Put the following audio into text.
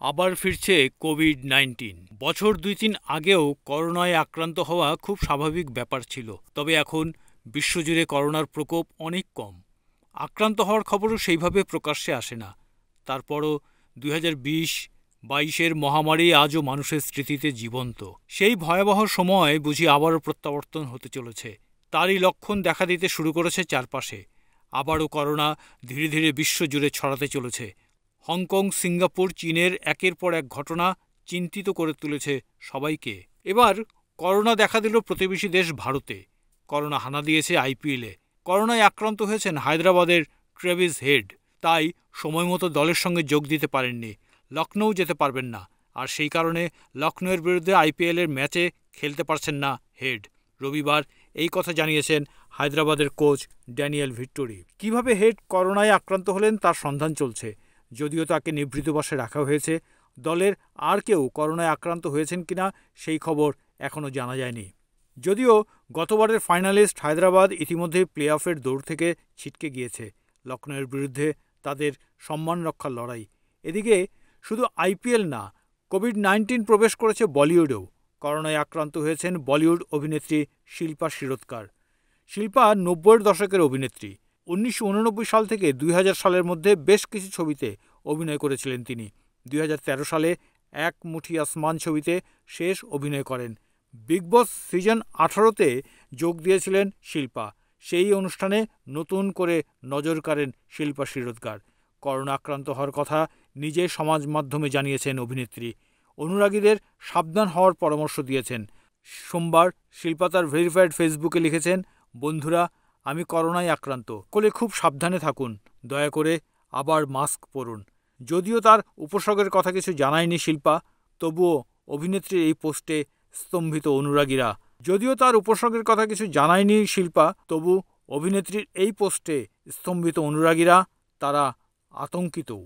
আবার ফিরছে কোভিড-19। বছর ২-৩ আগেও করোনায় আক্রান্ত হওয়া খুব স্বাভাবিক ব্যাপার ছিল। তবে এখন বিশ্বজুড়ে করোনার প্রকোপ অনেক কম। আক্রান্ত হওয়ার খবরও সেইভাবে প্রকাশ্যে আসে না। তারপরও ২০২০-২২-এর মহামারী আজও মানুষের স্মৃতিতে জীবন্ত। সেই ভয়াবহ সময় বুঝি আবারও প্রত্যাবর্তন হতে চলেছে। তারই লক্ষণ দেখা দিতে শুরু করেছে চারপাশে। আবারও করোনা ধীরে ধীরে বিশ্বজুড়ে ছড়াতে চলেছে। হংকং, সিঙ্গাপুর, চীনের একের পর এক ঘটনা চিন্তিত করে তুলেছে সবাইকে। এবার করোনা দেখা দিল প্রতিবেশী দেশ ভারতে। করোনা হানা দিয়েছে আইপিএলে। করোনায় আক্রান্ত হয়েছেন হায়দ্রাবাদের ট্রেভিস হেড। তাই সময়মতো দলের সঙ্গে যোগ দিতে পারেননি। লখনৌ যেতে পারবেন না। আর সেই কারণে লখনৌয়ের বিরুদ্ধে আইপিএলের ম্যাচে খেলতে পারছেন না হেড। রবিবার এই কথা জানিয়েছেন হায়দ্রাবাদের কোচ ড্যানিয়েল ভিট্টোরি। কিভাবে হেড করোনায় আক্রান্ত হলেন তার সন্ধান চলছে। যদিও তাকে নিভৃতবাসে রাখা হয়েছে, দলের আর কেউ করোনায় আক্রান্ত হয়েছেন কিনা সেই খবর এখনও জানা যায়নি। যদিও গতবারের ফাইনালিস্ট হায়দ্রাবাদ ইতিমধ্যেই প্লে অফের দৌড় থেকে ছিটকে গিয়েছে। লখনৌয়ের বিরুদ্ধে তাদের সম্মান রক্ষার লড়াই। এদিকে শুধু আইপিএল না, কোভিড-19 প্রবেশ করেছে বলিউডেও। করোনায় আক্রান্ত হয়েছেন বলিউড অভিনেত্রী শিল্পা শিরোদ্কর। শিল্পা ৯০-এর দশকের অভিনেত্রী। ১৯৮৯ সাল থেকে ২০০০ সালের মধ্যে বেশ কিছু ছবিতে অভিনয় করেছিলেন তিনি। ২০১৩ সালে এক মুঠি আসমান ছবিতে শেষ অভিনয় করেন। বিগ বস সিজন ১৮-তে যোগ দিয়েছিলেন শিল্পা। সেই অনুষ্ঠানে নতুন করে নজর কাড়েন শিল্পা শিরোদ্কর। করোনা আক্রান্ত হওয়ার কথা নিজে সমাজ মাধ্যমে জানিয়েছেন অভিনেত্রী। অনুরাগীদের সাবধান হওয়ার পরামর্শ দিয়েছেন। সোমবার শিল্পা তার ভেরিফাইড ফেসবুকে লিখেছেন, বন্ধুরা, আমি করোনায় আক্রান্ত। সকলে খুব সাবধানে থাকুন। দয়া করে আবার মাস্ক পরুন। যদিও তার উপসর্গের কথা কিছু জানায়নি শিল্পা, তবুও অভিনেত্রীর এই পোস্টে স্তম্ভিত অনুরাগীরা। তারা আতঙ্কিত।